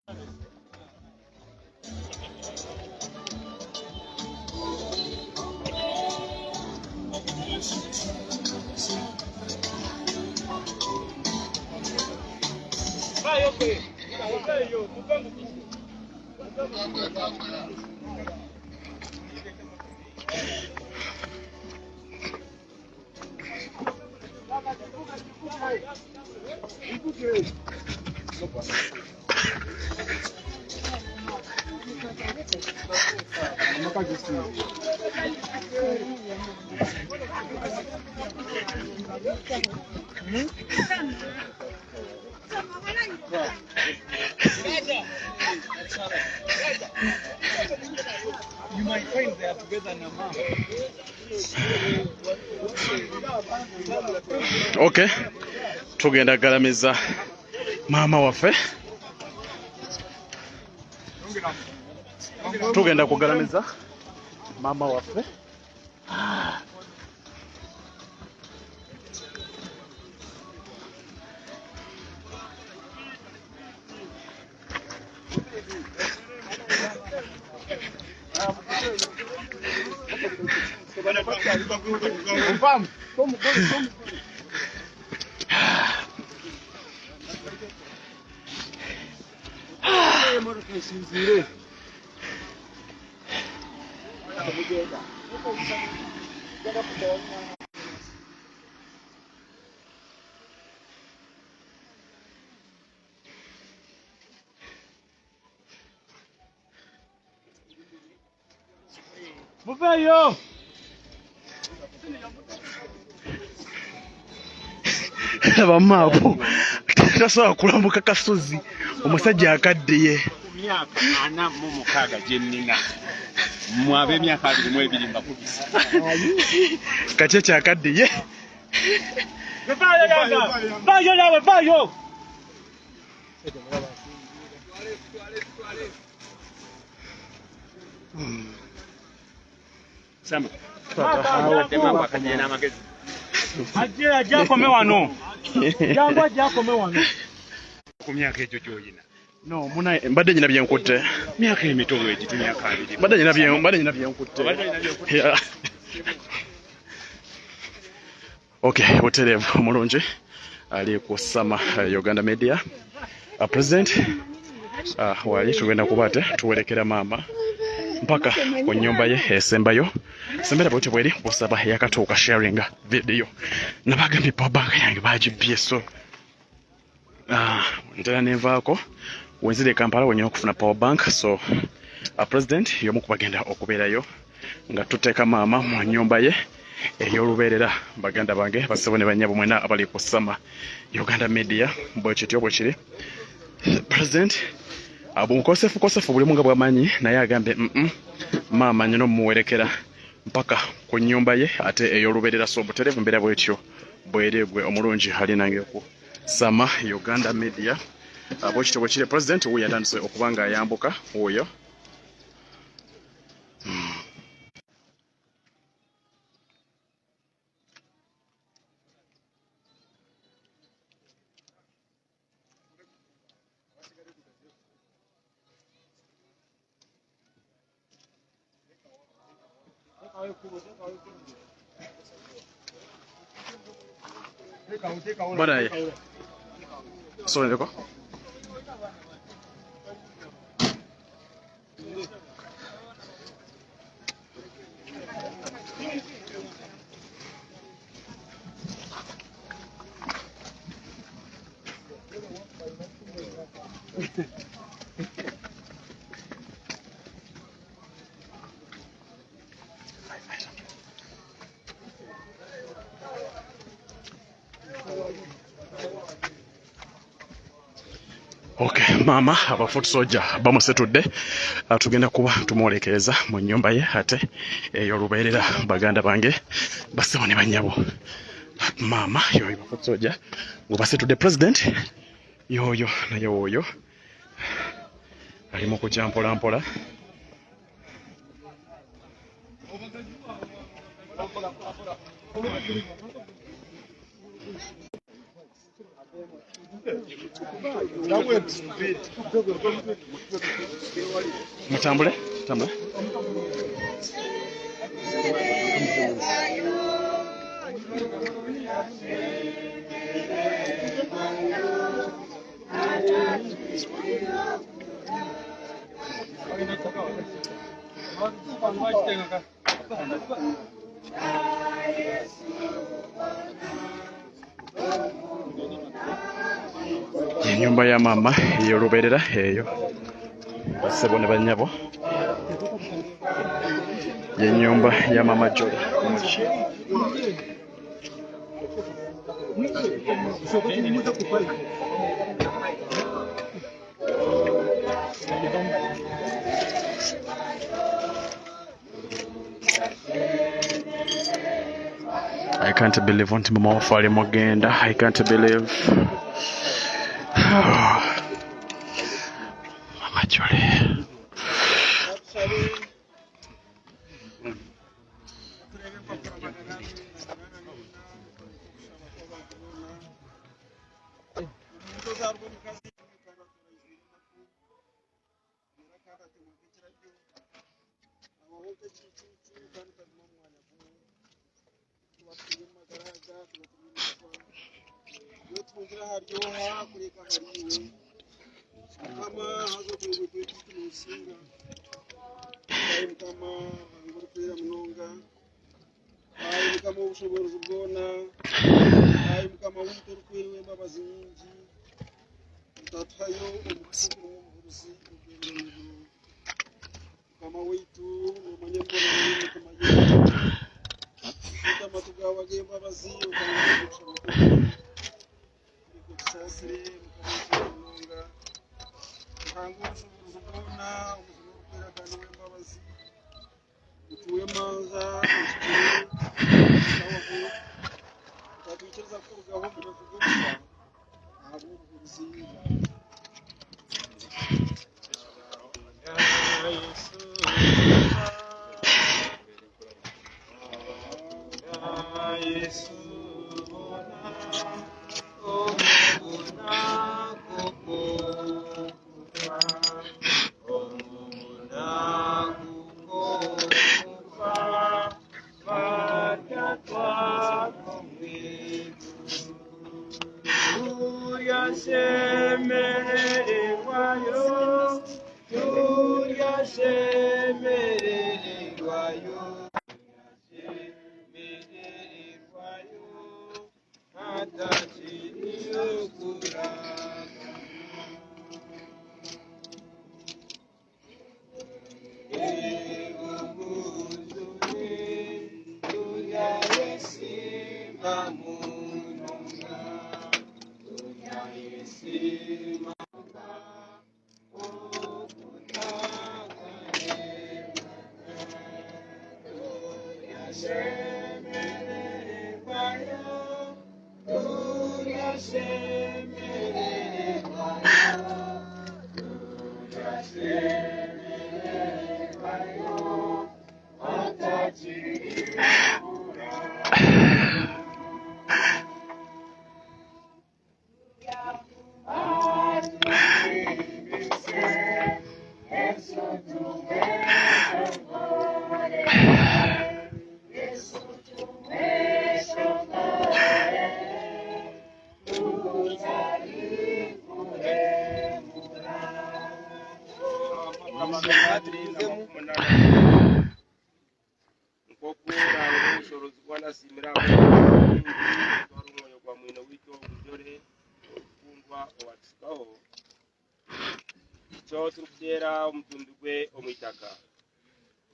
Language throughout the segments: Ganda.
You might find they are together now. Okay, tugenda galamiza mama waffe. Tugenda kugalamiza mama waffe. Muveyo. Abamaapo tasobola kulambuka kasozi omusajja akaddeye myaka 46 gye nnina mwabe emyaka 22 mbakubisa kati kyakaddeye vayo nawe vayo sama ajja akome wano jangu ajja akome wano ku myaka egyo gy'oyina no muna mbadde nyina byenkutte myaka emitono egiti myaka 2 mbadde nyina byenkutte okay butereevu omulungi ali ku Sama Uganda Media president wali tugenda kuba ate tuwerekera maama mpaka ku nnyumba ye esembayo sembera bwete bweri busaba yakatuuka sharing video nabagambye power bank yange bagibbye so ntera nenvaako wenzire Kampala wenyina okufuna power bank so president y'omu ku bagenda okubeerayo nga tuteeka maama mu nnyumba ye ey'olubeerera baganda bange basebo ne bannyabo mwena abali ku Sama Uganda Media bwekityo bwe kiri president abunkosefu buli munga bwamanyi naye agambye maama nyina omuwerekera mpaka ku nnyumba ye ate ey'olubeerera so butereevu mbeera bwetyo bweregwe omulungi ali nange ku Sama Uganda Media bwekityo bwe kiri president wuyo yatandise okuba nga ayambuka wuyo Bana sorry ndeko Okay, mama abafoot soldier bamusetudde tugenda kuba tumwolekereza mu nnyumba ye ate ey'olubeerera baganda bange basebo ne bannyabo mama yoyo bafoot soldier ngo basetudde president yoyo naye woyo ali mu kujja mpola mpola Mutambule, tambule. Nyumba ya mama y'oluberera eyo basebone banyabo ye nyumba ya mama Jolly Omuki. I can't believe what mama wafale mugenda. I can't believe Mama Jolly.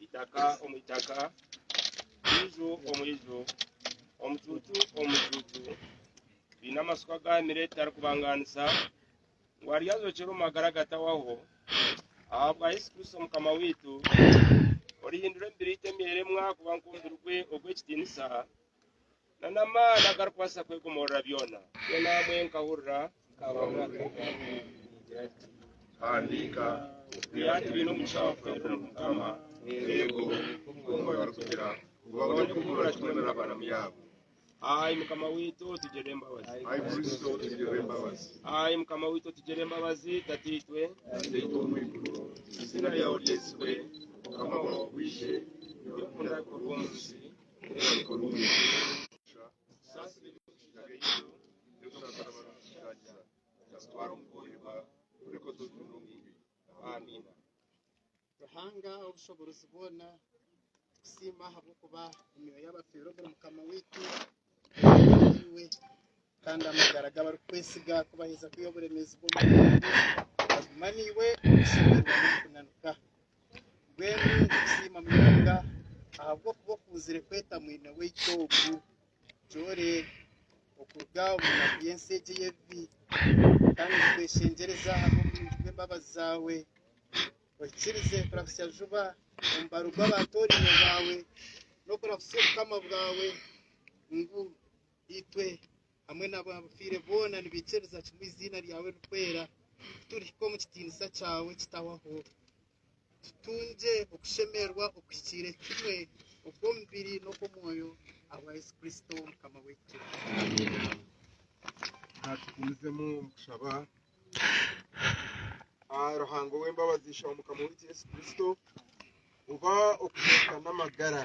Itaka omwizo omututu bina maswa ga mireta kubanganisa ngwariyazo chero magaragata waho abwa Yesu Kristo mukama witu orihindure mbirite miremwa kubankumbirwe ogwekitinisa nanama nagarkwasa kwegomora byona yona mwenka hurra kabanga andika byati bino mushafu mukama yego kumva barukugira ubone kumura kimwe n'abana myabo Ayi mukama witu tugere mbabazi. Ayi mukama witu tugere mbabazi tatitwe. Izina ryawe ryeswe mukama wishe yokunda kurwonsi. Amina. Ruhanga ubushobozi ubona kusima habo kuba imiyo y'abafero bari mukama witu iwe kandi amagaraga bari kwesiga kubaheza kuyoboremeza bwo maniwe ushimirwa no kunanuka gwenu kusima mwanga ahabwo kubo kuzire kweta mwina w'icyogu jore okuga umuntu yensege yevi kandi tweshengereza abo mwimbabazi zawe wakirize kurafisya juba umbaro rw'abatori bawe no kurafisya ubukama bwawe ngo itwe hamwe n'abafire bona nibikereza mu izina ryawe rukwera turi ko mu kitinisa cyawe kitawaho tutunje ukushemerwa ukikire kimwe ubwo mbiri no ku moyo aba Yesu Kristo mukama wetu. Tukumizemo mukushaba ruhango w'embabazisha mukama wetu Yesu Kristo uba okuzeka n'amagara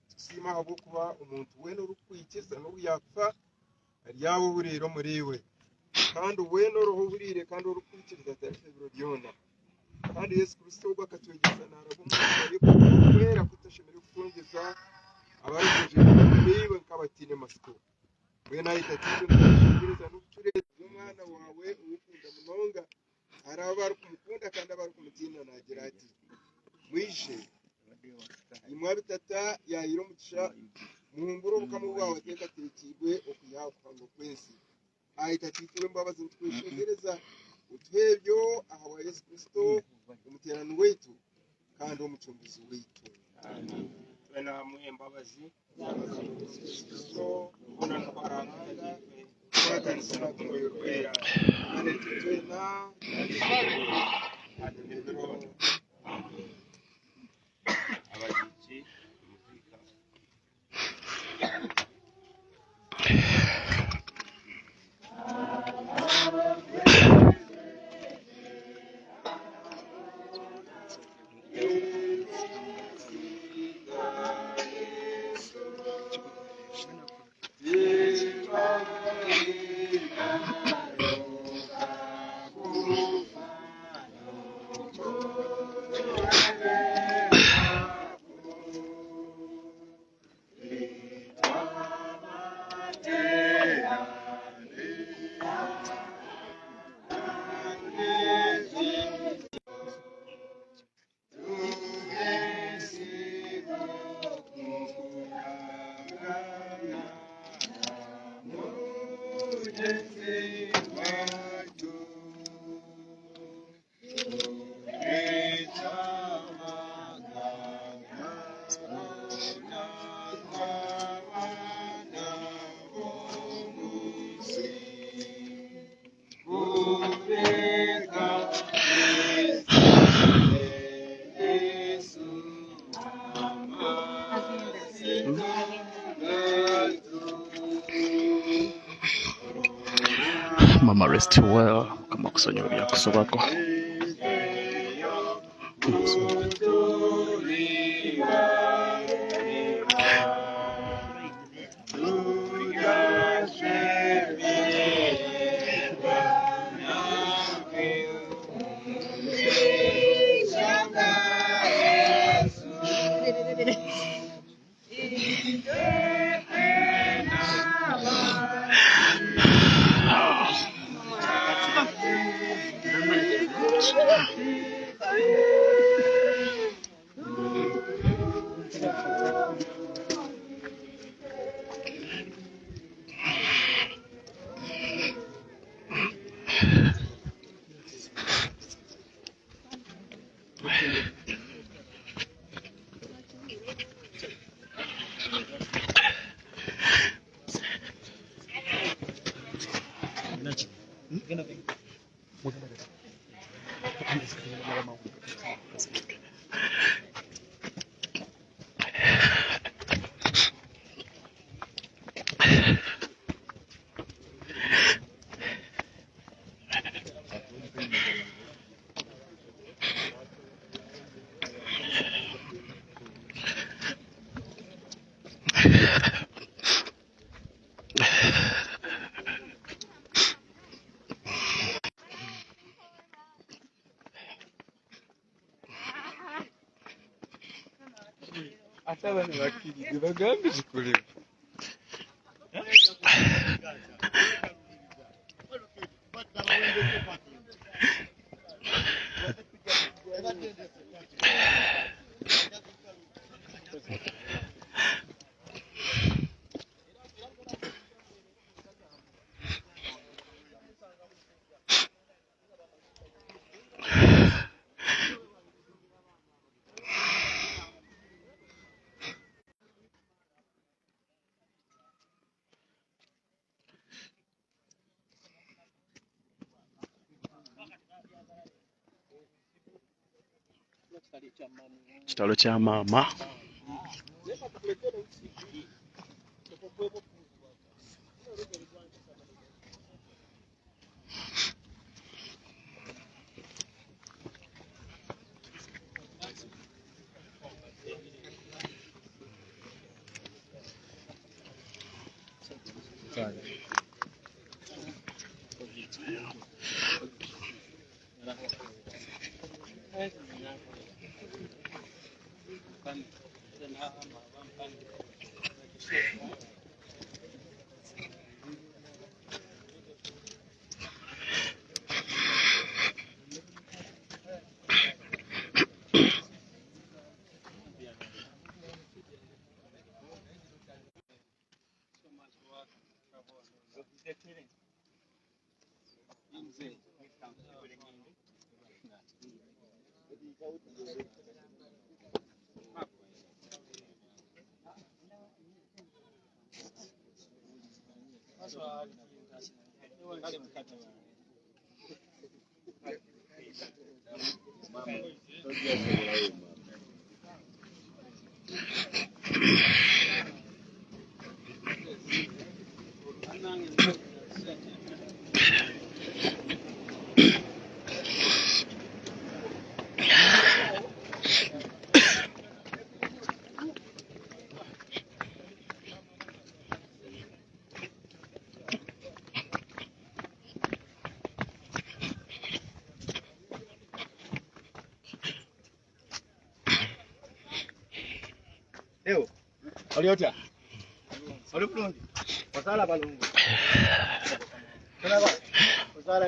tusima habo kuba umuntu we no rukwikiza no yapfa ryabo buriro muriwe kandi we no roho burire kandi urukwikiriza tarifebiro byona kandi Yesu Kristo ubwo akatwegeza narabo ariko kwera kutashemere kutongeza abarije muriwe kabatine masiko we nahita tinde n'ushingiriza n'utureze umwana wawe ukunda munonga arabara kumukunda kandi abari kumutina nagira ati mwishe imwabitata yahiro mugisha muhunguro bukamu bwawe ateka tekigwe okuyaho kwango kwesi ahita titwe mbabazi tweshegereza utwebyo aha wa Yesu Kristo umuterano wetu kandi umucunguzi wetu. Amen. Twena mwembabazi Kristo ubona twarangana twaganisana kumwe kwera kandi twena adebero abagiki mufika Mama rest well kama kusonyo bya kusobako Hata bana bakiri bagambije kureba. Kitalo kya maama. Leo. Oliota. Oli bulungi. Wasala balungu. Kana ba? Wasala.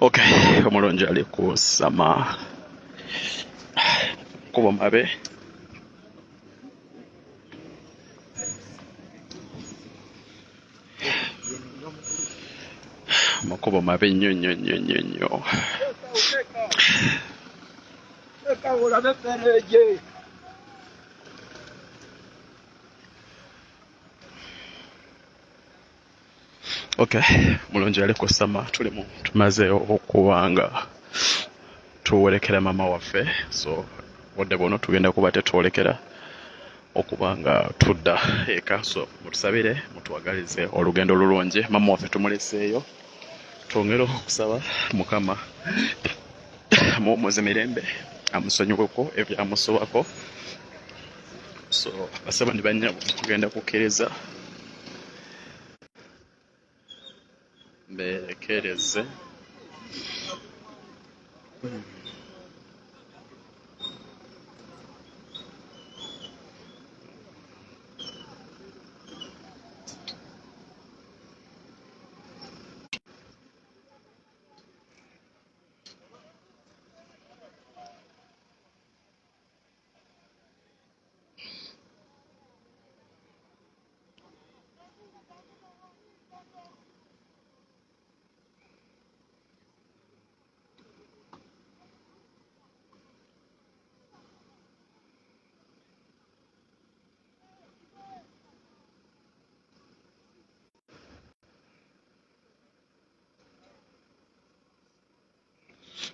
Okay, omulonji ali kusama kubo mabe makubo mabe nnyo. Okay, mulonji ali kusama tumaze okubanga tuwolekera mama waffe, so wadde bono tugenda kuba tetwolekera okubanga tudda eka, so mutusabire mutuwagalize olugendo lulungi. Mama waffe tumuleseeyo, twongere okusaba Mukama mumuze mirembe amusonyiweko ebyamusobako. So basaba ndi bannya tugenda kukkiriza mberekereze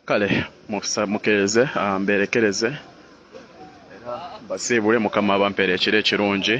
kale mukkirize mberekereze era basiibule Mukama bampeera ekiro ekirungi.